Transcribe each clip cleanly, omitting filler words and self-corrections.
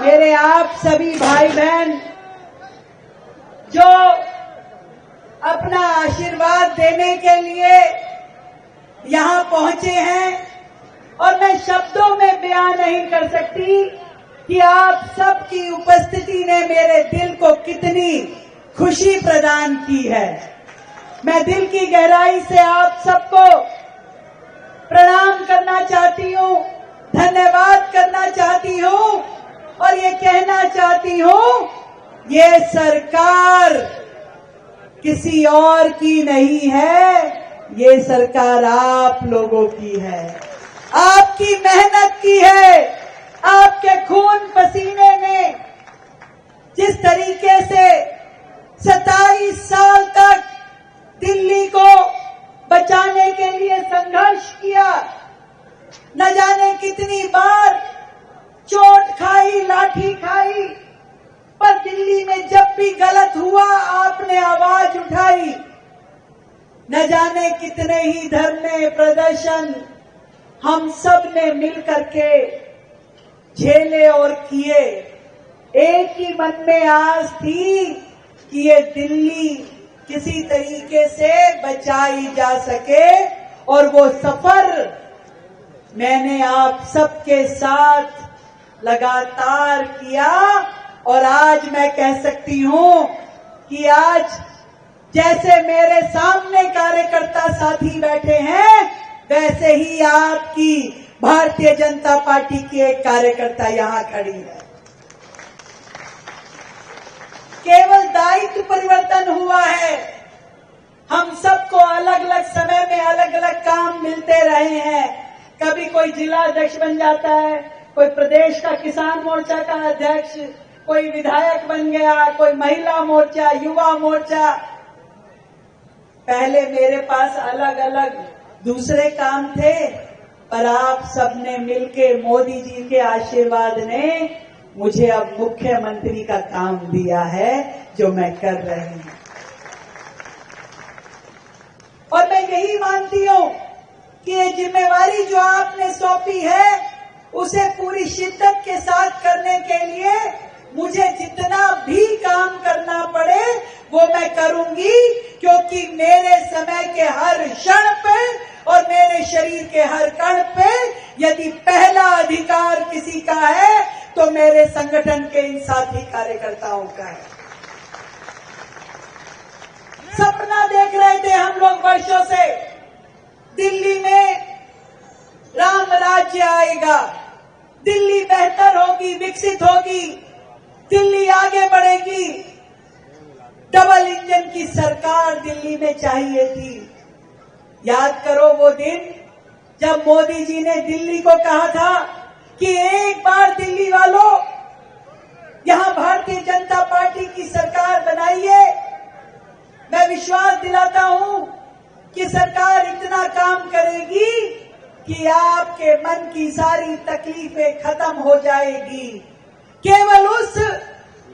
मेरे आप सभी भाई बहन जो अपना आशीर्वाद देने के लिए यहाँ पहुंचे हैं, और मैं शब्दों में बयान नहीं कर सकती कि आप सबकी उपस्थिति ने मेरे दिल को कितनी खुशी प्रदान की है। मैं दिल की गहराई से आप सबको प्रणाम करना चाहती हूँ, धन्यवाद करना चाहती हूँ और ये कहना चाहती हूँ, ये सरकार किसी और की नहीं है, ये सरकार आप लोगों की है, आपकी मेहनत की है। आपके खून पसीने ने जिस तरीके से 27 साल तक दिल्ली को बचाने के लिए संघर्ष किया, न जाने कितनी बार चोट खाई, लाठी खाई, पर दिल्ली में जब भी गलत हुआ आपने आवाज उठाई। न जाने कितने ही धरने, प्रदर्शन हम सब ने मिलकर के झेले और किए। एक ही मन में आस थी कि ये दिल्ली किसी तरीके से बचाई जा सके, और वो सफर मैंने आप सबके साथ लगातार किया। और आज मैं कह सकती हूं कि आज जैसे मेरे सामने कार्यकर्ता साथी बैठे हैं, वैसे ही आपकी भारतीय जनता पार्टी की एक कार्यकर्ता यहां खड़ी है। केवल दायित्व परिवर्तन हुआ है। हम सबको अलग अलग समय में अलग अलग काम मिलते रहे हैं। कभी कोई जिला अध्यक्ष बन जाता है, कोई प्रदेश का किसान मोर्चा का अध्यक्ष, कोई विधायक बन गया, कोई महिला मोर्चा, युवा मोर्चा। पहले मेरे पास अलग अलग दूसरे काम थे, पर आप सबने मिलके मोदी जी के आशीर्वाद ने मुझे अब मुख्यमंत्री का काम दिया है, जो मैं कर रही हूं। और मैं यही मानती हूं कि ये जिम्मेवारी जो आपने सौंपी है, उसे पूरी शिद्दत के साथ करने के लिए मुझे जितना भी काम करना पड़े वो मैं करूंगी, क्योंकि मेरे समय के हर क्षण पे और मेरे शरीर के हर कण पे यदि पहला अधिकार किसी का है तो मेरे संगठन के इन साथी कार्यकर्ताओं का है। सपना देख रहे थे हम लोग वर्षों से, दिल्ली में राम राज्य आएगा, दिल्ली बेहतर होगी, विकसित होगी, दिल्ली आगे बढ़ेगी। डबल इंजन की सरकार दिल्ली में चाहिए थी। याद करो वो दिन जब मोदी जी ने दिल्ली को कहा था कि एक बार दिल्ली वालों यहां भारतीय जनता पार्टी की सरकार बनाइए। मैं विश्वास दिलाता हूं कि सरकार इतना काम करेगी कि आपके मन की सारी तकलीफें खत्म हो जाएगी। केवल उस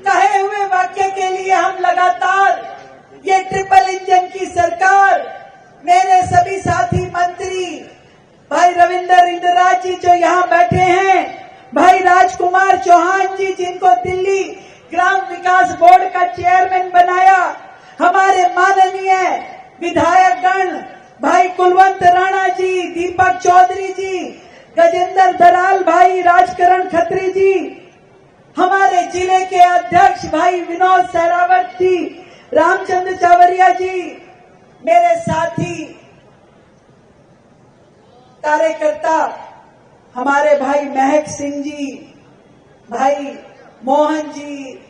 कहे हुए वाक्य के लिए हम लगातार ये ट्रिपल इंजन की सरकार, मेरे सभी साथी मंत्री, भाई रविंदर इंदिरा जी जो यहाँ बैठे हैं, भाई राजकुमार चौहान जी जिनको दिल्ली ग्राम विकास बोर्ड का चेयरमैन बनाया, हमारे माननीय विधायक गण भाई कुलवंत राणा जी, दीपक चौधरी जी, गजेंद्र दराल भाई, राजकरण खत्री जी, हमारे जिले के अध्यक्ष भाई विनोद सहरावत जी, रामचंद्र चावरिया जी, मेरे साथी कार्यकर्ता हमारे भाई महक सिंह जी, भाई मोहन जी,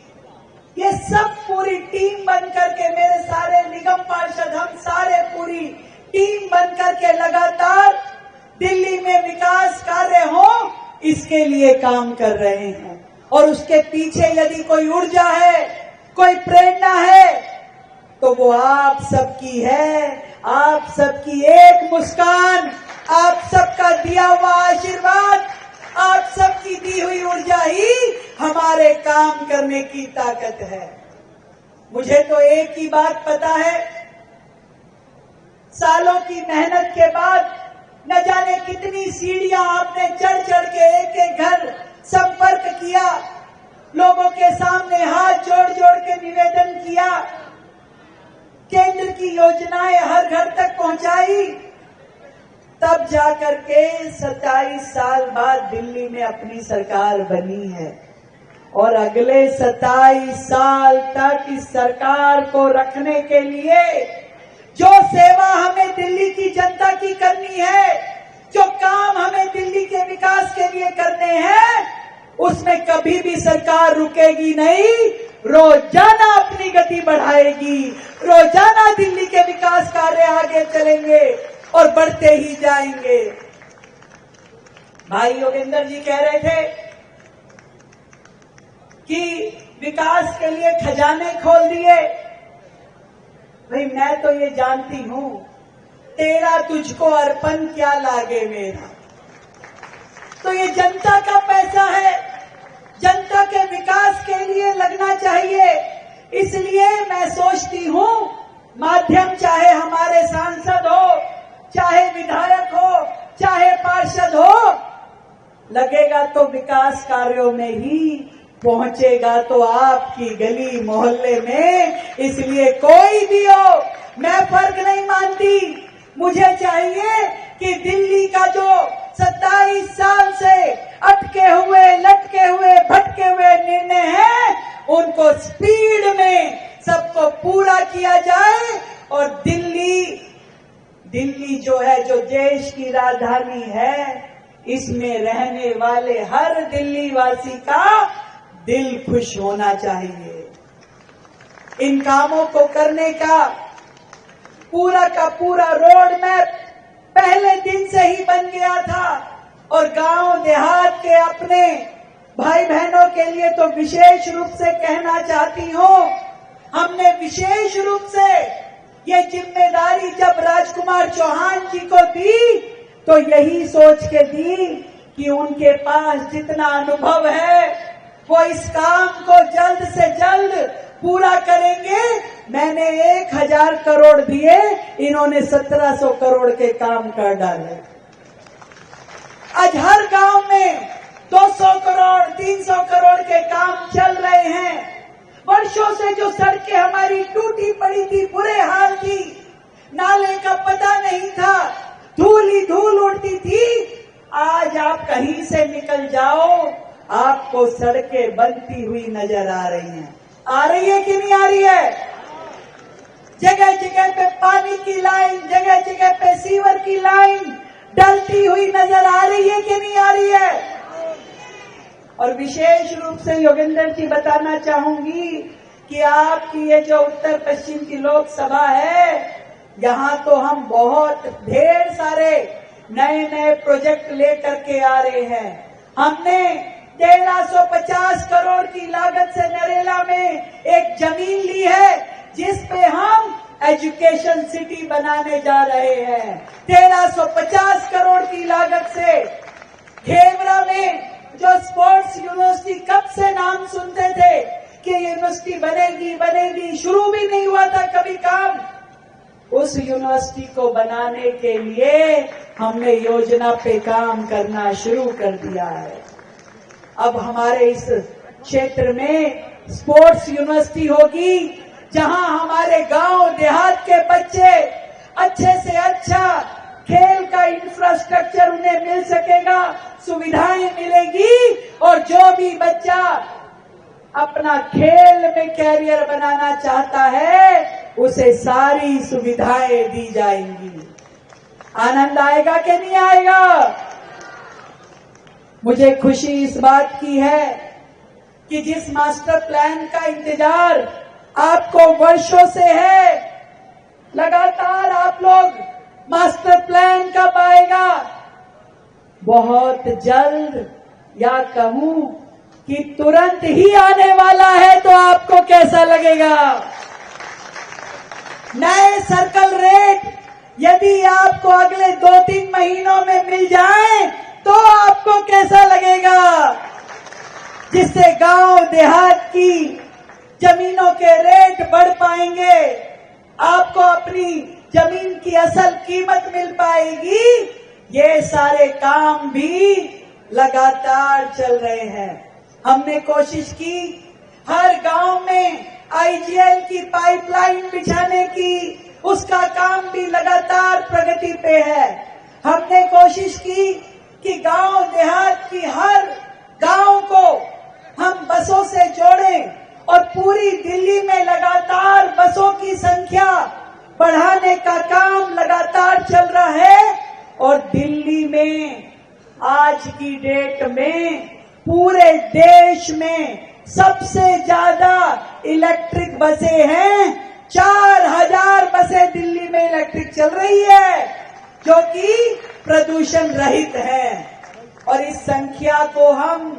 ये सब पूरी टीम बनकर के, मेरे सारे निगम पार्षद, हम सारे पूरी टीम बनकर के लगातार दिल्ली में विकास कार्य हो इसके लिए काम कर रहे हैं। और उसके पीछे यदि कोई ऊर्जा है, कोई प्रेरणा है, तो वो आप सबकी है। आप सबकी एक मुस्कान, आप सबका दिया हुआ आशीर्वाद, आप सबकी दी हुई ऊर्जा ही हमारे काम करने की ताकत है। मुझे तो एक ही बात पता है, सालों की मेहनत के बाद न जाने कितनी सीढ़ियां आपने चढ़ चढ़ के एक एक घर संपर्क किया, लोगों के सामने हाथ जोड़ जोड़ के निवेदन किया, केंद्र की योजनाएं हर घर तक पहुंचाई, तब जाकर के 27 साल बाद दिल्ली में अपनी सरकार बनी है। और अगले 27 साल तक इस सरकार को रखने के लिए जो सेवा हमें दिल्ली की जनता की करनी है, जो काम हमें दिल्ली के विकास के लिए करने हैं, उसमें कभी भी सरकार रुकेगी नहीं, रोजाना अपनी गति बढ़ाएगी, रोजाना दिल्ली के विकास कार्य आगे चलेंगे और बढ़ते ही जाएंगे। भाई योगेंद्र जी कह रहे थे कि विकास के लिए खजाने खोल दिए। भाई मैं तो ये जानती हूं, तेरा तुझको अर्पण क्या लागे मेरा, तो ये जनता का पैसा है, जनता के विकास के लिए लगना चाहिए। इसलिए मैं सोचती हूं, माध्यम चाहे हमारे सांसद हो, चाहे विधायक हो, चाहे पार्षद हो, लगेगा तो विकास कार्यों में ही, पहुंचेगा तो आपकी गली मोहल्ले में। इसलिए कोई भी हो, मैं फर्क नहीं मानती, मुझे चाहिए कि दिल्ली का जो 27 साल से अटके हुए, लटके हुए, भटके हुए निर्णय हैं, उनको स्पीड में सबको पूरा किया जाए। और दिल्ली जो है, जो देश की राजधानी है, इसमें रहने वाले हर दिल्ली वासी का दिल खुश होना चाहिए। इन कामों को करने का पूरा रोड मैप पहले दिन से ही बन गया था। और गांव देहात के अपने भाई बहनों के लिए तो विशेष रूप से कहना चाहती हूं, हमने विशेष रूप से ये जिम्मेदारी जब राजकुमार चौहान जी को दी, तो यही सोच के दी कि उनके पास जितना अनुभव है वो इस काम को जल्द से जल्द पूरा करेंगे। मैंने 1000 करोड़ दिए, इन्होंने 1700 करोड़ के काम कर डाले। आज हर गांव में 200 करोड़ 300 करोड़ के काम चल रहे हैं। वर्षों से जो सड़कें हमारी टूटी पड़ी थी, बुरे हाल थी, नाले का पता नहीं था, धूल ही धूल उड़ती थी, आज आप कहीं से निकल जाओ, आपको सड़कें बनती हुई नजर आ रही हैं। आ रही है कि नहीं आ रही है? जगह जगह पे पानी की लाइन, जगह जगह पे सीवर की लाइन डलती हुई नजर आ रही है कि नहीं आ रही है? और विशेष रूप से योगेंद्र जी बताना चाहूंगी कि आपकी ये जो उत्तर पश्चिम की लोकसभा है, यहाँ तो हम बहुत ढेर सारे नए नए प्रोजेक्ट लेकर के आ रहे हैं। हमने 1350 करोड़ की लागत से नरेला में एक जमीन ली है, जिस पे हम एजुकेशन सिटी बनाने जा रहे हैं। 1350 करोड़ की लागत से खेवरा में जो स्पोर्ट्स यूनिवर्सिटी, कब से नाम सुनते थे कि यूनिवर्सिटी बनेगी, शुरू भी नहीं हुआ था कभी काम, उस यूनिवर्सिटी को बनाने के लिए हमने योजना पे काम करना शुरू कर दिया है। अब हमारे इस क्षेत्र में स्पोर्ट्स यूनिवर्सिटी होगी, जहां हमारे गांव देहात के बच्चे अच्छे से अच्छा खेल का इंफ्रास्ट्रक्चर उन्हें मिल सकेगा, सुविधाएं मिलेगी, और जो भी बच्चा अपना खेल में कैरियर बनाना चाहता है, उसे सारी सुविधाएं दी जाएंगी। आनंद आएगा कि नहीं आएगा? मुझे खुशी इस बात की है कि जिस मास्टर प्लान का इंतजार आपको वर्षों से है, लगातार आप लोग मास्टर प्लान कब आएगा, बहुत जल्द, या कहूं कि तुरंत ही आने वाला है, तो आपको कैसा लगेगा? नए सर्कल रेट यदि आपको अगले 2-3 महीनों में मिल जाए, तो आपको कैसा लगेगा? जिससे गांव देहात की जमीनों के रेट बढ़ पाएंगे, आपको अपनी जमीन की असल कीमत मिल पाएगी, ये सारे काम भी लगातार चल रहे हैं। हमने कोशिश की हर गांव में आईजीएल की पाइपलाइन बिछाने की, उसका काम भी लगातार प्रगति पे है। हमने कोशिश की कि गांव देहात की हर गांव को हम बसों से जोड़ें और पूरी दिल्ली में लगातार बसों की संख्या बढ़ाने का काम लगातार चल रहा है। और दिल्ली में आज की डेट में पूरे देश में सबसे ज्यादा इलेक्ट्रिक बसें हैं। 4000 बसें दिल्ली में इलेक्ट्रिक चल रही है, जो कि प्रदूषण रहित है। और इस संख्या को हम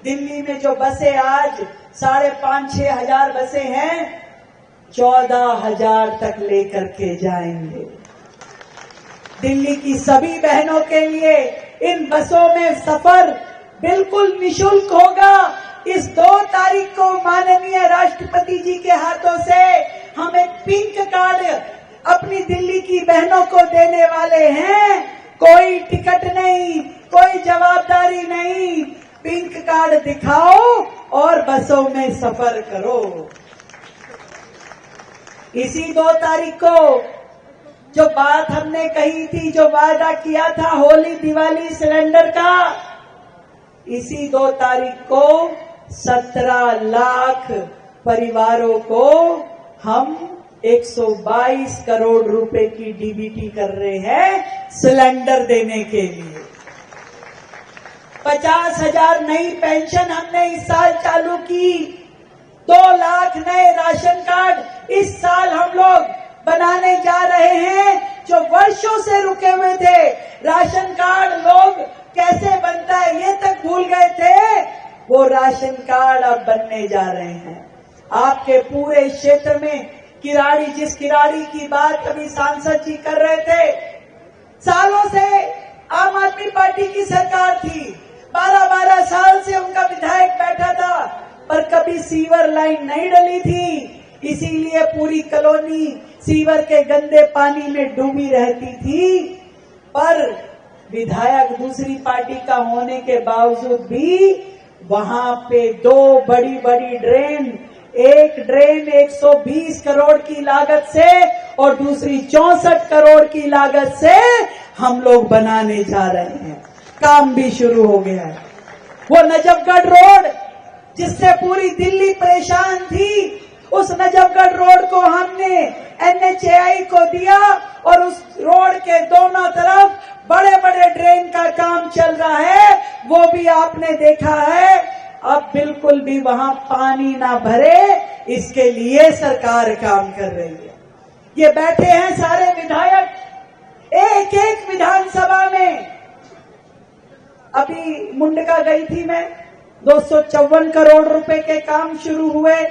दिल्ली में जो बसें आज 5,500-6 हजार बसें हैं, 14,000 तक लेकर के जाएंगे। दिल्ली की सभी बहनों के लिए इन बसों में सफर बिल्कुल निशुल्क होगा। इस 2 तारीख को माननीय राष्ट्रपति जी के हाथों से हम एक पिंक कार्ड अपनी दिल्ली की बहनों को देने वाले हैं। कोई टिकट नहीं, कोई जवाबदारी नहीं, पिंक कार्ड दिखाओ और बसों में सफर करो। इसी 2 तारीख को जो बात हमने कही थी, जो वादा किया था होली दिवाली सिलेंडर का, इसी 2 तारीख को 17 लाख परिवारों को हम 122 करोड़ रुपए की डीबीटी कर रहे हैं सिलेंडर देने के लिए। 50,000 नई पेंशन हमने इस साल चालू की। 2 लाख नए राशन कार्ड इस साल हम लोग बनाने जा रहे हैं, जो वर्षों से रुके हुए थे। राशन कार्ड लोग कैसे बनता है ये तक भूल गए थे, वो राशन कार्ड अब बनने जा रहे हैं। आपके पूरे क्षेत्र में किराड़ी, जिस किराड़ी की बात अभी सांसद जी कर रहे थे, सालों से आम आदमी पार्टी की सरकार थी, 12-12 साल से उनका विधायक बैठा था, पर कभी सीवर लाइन नहीं डली थी। इसीलिए पूरी कॉलोनी सीवर के गंदे पानी में डूबी रहती थी। पर विधायक दूसरी पार्टी का होने के बावजूद भी वहां पे 2 बड़ी ड्रेन, एक ड्रेन 120 करोड़ की लागत से और दूसरी 64 करोड़ की लागत से हम लोग बनाने जा रहे हैं। काम भी शुरू हो गया है। वो नजफगढ़ रोड जिससे पूरी दिल्ली परेशान थी, उस नजफगढ़ रोड को हमने NHAI को दिया और उस रोड के दोनों तरफ बड़े ड्रेन का काम चल रहा है। वो भी आपने देखा है। अब बिल्कुल भी वहां पानी ना भरे, इसके लिए सरकार काम कर रही है। ये बैठे हैं सारे विधायक, एक विधानसभा में। अभी मुंडका गई थी मैं, 254 करोड़ रुपए के काम शुरू हुए।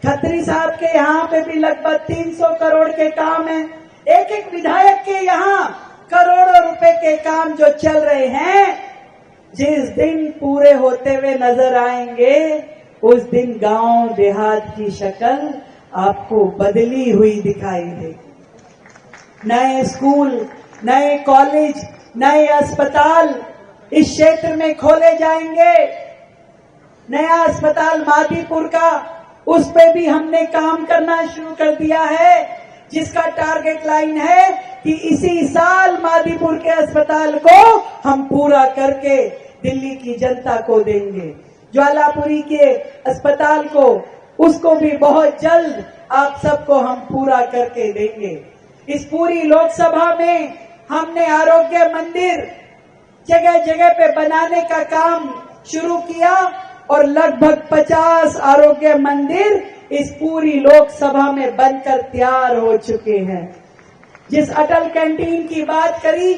खत्री साहब के यहाँ पे भी लगभग 300 करोड़ के काम है। एक विधायक के यहाँ करोड़ों रुपए के काम जो चल रहे हैं, जिस दिन पूरे होते हुए नजर आएंगे, उस दिन गांव देहात की शक्ल आपको बदली हुई दिखाई देगी। नए स्कूल, नए कॉलेज, नए अस्पताल इस क्षेत्र में खोले जाएंगे। नया अस्पताल मादीपुर का, उस पे भी हमने काम करना शुरू कर दिया है, जिसका टारगेट लाइन है कि इसी साल मादीपुर के अस्पताल को हम पूरा करके दिल्ली की जनता को देंगे। ज्वालापुरी के अस्पताल को, उसको भी बहुत जल्द आप सबको हम पूरा करके देंगे। इस पूरी लोकसभा में हमने आरोग्य मंदिर जगह जगह पे बनाने का काम शुरू किया और लगभग 50 आरोग्य मंदिर इस पूरी लोकसभा में बनकर तैयार हो चुके हैं। जिस अटल कैंटीन की बात करी,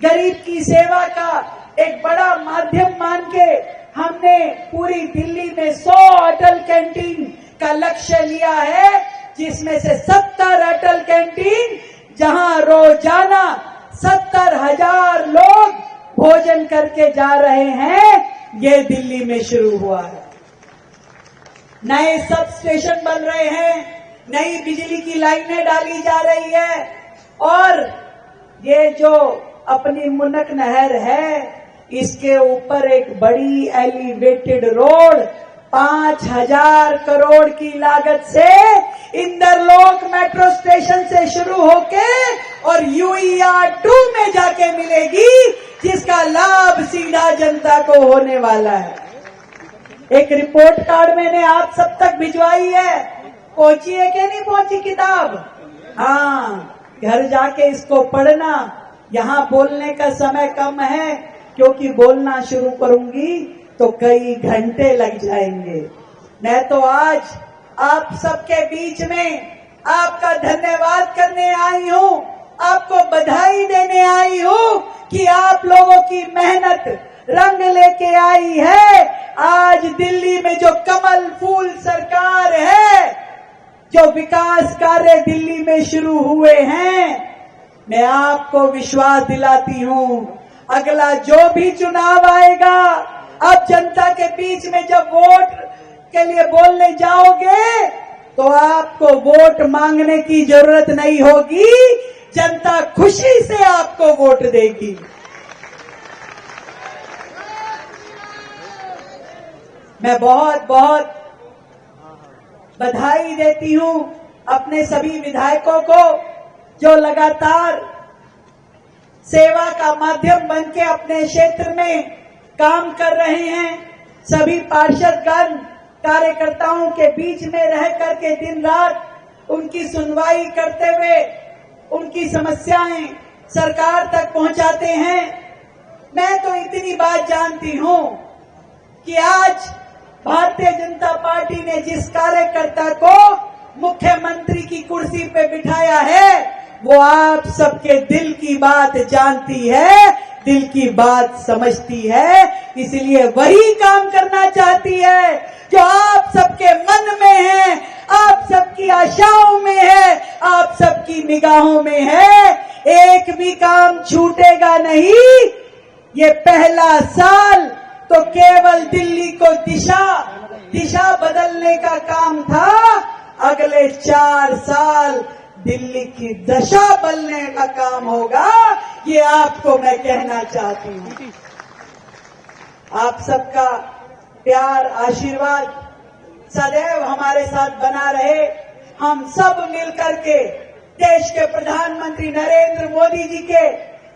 गरीब की सेवा का एक बड़ा माध्यम मान के हमने पूरी दिल्ली में 100 अटल कैंटीन का लक्ष्य लिया है, जिसमें से 70 अटल कैंटीन जहां रोजाना 70,000 लोग भोजन करके जा रहे हैं, ये दिल्ली में शुरू हुआ है। नए सब स्टेशन बन रहे हैं, नई बिजली की लाइनें डाली जा रही है और ये जो अपनी मुनक नहर है, इसके ऊपर एक बड़ी एलिवेटेड रोड 5,000 करोड़ की लागत से इंदरलोक मेट्रो स्टेशन से शुरू होके और UER 2 में जाके मिलेगी, जिसका लाभ सीधा जनता को होने वाला है। एक रिपोर्ट कार्ड मैंने आप सब तक भिजवाई है, पहुंची है कि नहीं पहुंची किताब? हाँ, घर जाके इसको पढ़ना। यहाँ बोलने का समय कम है, क्योंकि बोलना शुरू करूंगी तो कई घंटे लग जाएंगे। मैं तो आज आप सबके बीच में आपका धन्यवाद करने आई हूँ, आपको बधाई देने आई हूँ कि आप लोगों की मेहनत रंग लेके आई है। आज दिल्ली में जो कमल फूल सरकार है, जो विकास कार्य दिल्ली में शुरू हुए हैं, मैं आपको विश्वास दिलाती हूँ, अगला जो भी चुनाव आएगा, अब जनता के बीच में जब वोट के लिए बोलने जाओगे तो आपको वोट मांगने की जरूरत नहीं होगी, जनता खुशी से आपको वोट देगी। मैं बहुत बहुत बधाई देती हूं अपने सभी विधायकों को, जो लगातार सेवा का माध्यम बनके अपने क्षेत्र में काम कर रहे हैं। सभी पार्षदगण कार्यकर्ताओं के बीच में रह करके दिन रात उनकी सुनवाई करते हुए उनकी समस्याएं सरकार तक पहुंचाते हैं। मैं तो इतनी बात जानती हूं कि आज भारतीय जनता पार्टी ने जिस कार्यकर्ता को मुख्यमंत्री की कुर्सी पे बिठाया है, वो आप सबके दिल की बात जानती है, दिल की बात समझती है, इसलिए वही काम करना चाहती है जो आप सबके मन में है, आप सबकी आशाओं में है, आप सबकी निगाहों में है। एक भी काम छूटेगा नहीं। ये पहला साल तो केवल दिल्ली को दिशा बदलने का काम था, अगले 4 साल दिल्ली की दशा बदलने का काम होगा, ये आपको मैं कहना चाहती हूँ। आप सबका प्यार आशीर्वाद सदैव हमारे साथ बना रहे। हम सब मिलकर के देश के प्रधानमंत्री नरेंद्र मोदी जी के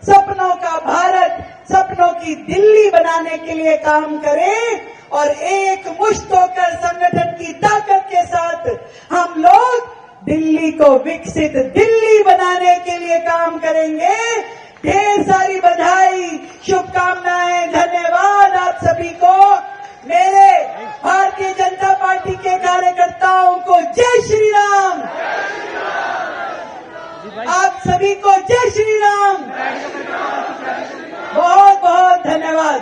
सपनों का भारत, सपनों की दिल्ली बनाने के लिए काम करें और एक मुश्त होकर संगठन की ताकत के साथ हम लोग दिल्ली को विकसित दिल्ली बनाने के लिए काम करेंगे। ढेर सारी बधाई, शुभकामनाएं, धन्यवाद आप सभी को। मेरे भारतीय जनता पार्टी के कार्यकर्ताओं को जय श्री राम। आप सभी को जय श्री राम। बहुत बहुत धन्यवाद।